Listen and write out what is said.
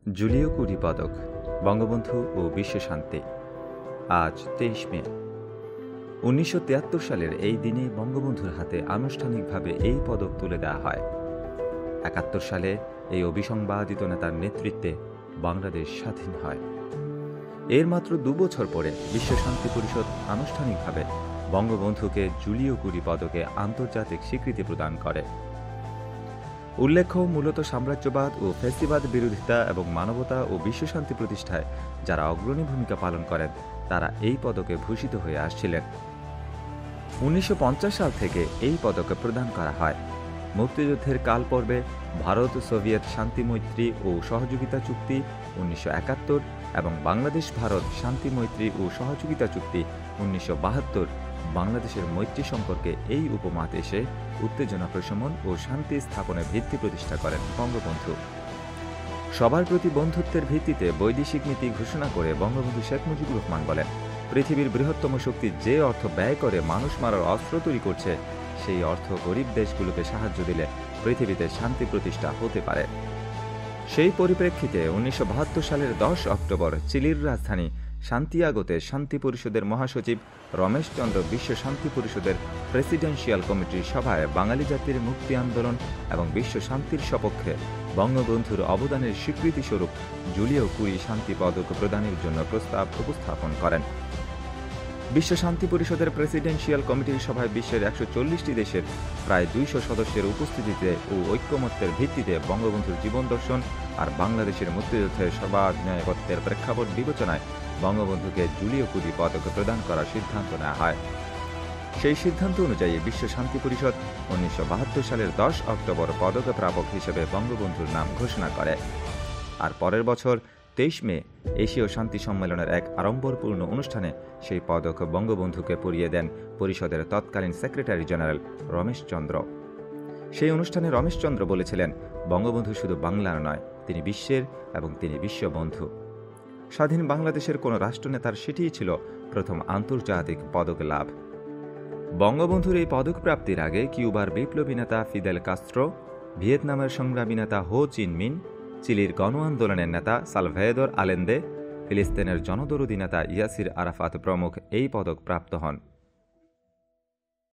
Julio কুরি পদক, বঙ্গবন্ধু ও বিশ্বশান্তি। আজ ২৩ মে। ১৯৭৩ সালের এই দিনে বঙ্গবন্ধুর হাতে আনুষ্ঠানিকভাবে এই পদক তুলে দেওয়া হয়। ৭১ সালে এই অবিসংবাদিত নেতার নেতৃত্বে বাংলাদেশ স্বাধীন হয়। এর মাত্র ২ বছর পরে বিশ্বশান্তি পরিষদ আনুষ্ঠানিকভাবে বঙ্গবন্ধুকে জুলিও কুরি পদকে আন্তর্জাতিক স্বীকৃতি প্রদান করে। উল্লেখ্য, মূলত সাম্রাজ্যবাদ ও ফ্যাসিবাদ বিরোধিতা এবং মানবতা ও বিশ্বশান্তি প্রতিষ্ঠায় যারা অগ্রণী ভূমিকা পালন করেন তারা এই পদকে ভূষিত হয়ে আসছিলেন। ১৯৫০ সাল থেকে এই পদকে প্রদান করা হয়। মুক্তিযুদ্ধের কালপর্বে ভারত সোভিয়েত শান্তি মৈত্রী ও সহযোগিতা চুক্তি ১৯৭১ এবং বাংলাদেশ ভারত শান্তি মৈত্রী ও সহযোগিতা চুক্তি ১৯৭২ বাংলাদেশের মৈত্রী সম্পর্কে এই উপমাতে এসে উত্তেজনা প্রশমন ও শান্তি স্থাপনের ভিত্তি প্রতিষ্ঠা করেন বঙ্গবন্ধু। সবার প্রতি বন্ধুত্বের ভিত্তিতে বৈদেশিক নীতি ঘোষণা করে বঙ্গবন্ধু শেখ মুজিবুর রহমান বলেন, পৃথিবীর বৃহত্তম শক্তি যে অর্থ ব্যয় করে মানুষ মারার অস্ত্র তৈরি করছে, সেই অর্থ গরিব দেশগুলোকে সাহায্য দিলে পৃথিবীতে শান্তি প্রতিষ্ঠা হতে পারে। সেই পরিপ্রেক্ষিতে ১৯৭২ সালের ১০ অক্টোবর চিলির রাজধানী সান্তিয়াগোতে শান্তি পরিষদের মহাসচিব রমেশ চন্দ্র বিশ্ব শান্তি পরিষদের প্রেসিডেন্সিয়াল কমিটির সভায় বাঙালি জাতির মুক্তি আন্দোলন এবং বিশ্ব শান্তির সপক্ষে বঙ্গবন্ধুর অবদানের স্বীকৃতিস্বরূপ জুলিও কুরি শান্তি পদক প্রদানের জন্য প্রস্তাব উপস্থাপন করেন। বিশ্ব শান্তি পরিষদের প্রেসিডেন্সিয়াল কমিটির সভায় বিশ্বের ১৪০টি দেশের প্রায় ২০০ সদস্যের উপস্থিতিতে ও ঐক্যমত্যের ভিত্তিতে বঙ্গবন্ধুর জীবন দর্শন আর বাংলাদেশের মুক্তিযুদ্ধের সর্বাধিনায়কত্বের প্রেক্ষাপট বিবেচনায় বঙ্গবন্ধুকে জুলিও কুরি পদক প্রদান করার সিদ্ধান্ত নেওয়া হয়। সেই সিদ্ধান্ত অনুযায়ী বিশ্ব শান্তি পরিষদ ১৯৭২ সালের ১০ অক্টোবর পদক প্রাপক হিসেবে বঙ্গবন্ধুর নাম ঘোষণা করে। আর পরের বছর ২৩ মে এশীয় শান্তি সম্মেলনের এক আড়ম্বরপূর্ণ অনুষ্ঠানে সেই পদক বঙ্গবন্ধুকে পরিয়ে দেন পরিষদের তৎকালীন সেক্রেটারি জেনারেল রমেশ চন্দ্র। সেই অনুষ্ঠানে রমেশ চন্দ্র বলেছিলেন, বঙ্গবন্ধু শুধু বাংলার নয়, তিনি বিশ্বের এবং তিনি বিশ্ববন্ধু। স্বাধীন বাংলাদেশের কোনো রাষ্ট্রনেতার সেটিই ছিল প্রথম আন্তর্জাতিক পদক লাভ। বঙ্গবন্ধুর এই পদক প্রাপ্তির আগে কিউবার বিপ্লবী নেতা ফিদেল কাস্ত্রো, ভিয়েতনামের সংগ্রামী নেতা হো চিন মিন, চিলির গণ আন্দোলনের নেতা সালভাদর আলেন্দে, ফিলিস্তিনের জনদরদী নেতা ইয়াসির আরাফাত প্রমুখ এই পদক প্রাপ্ত হন।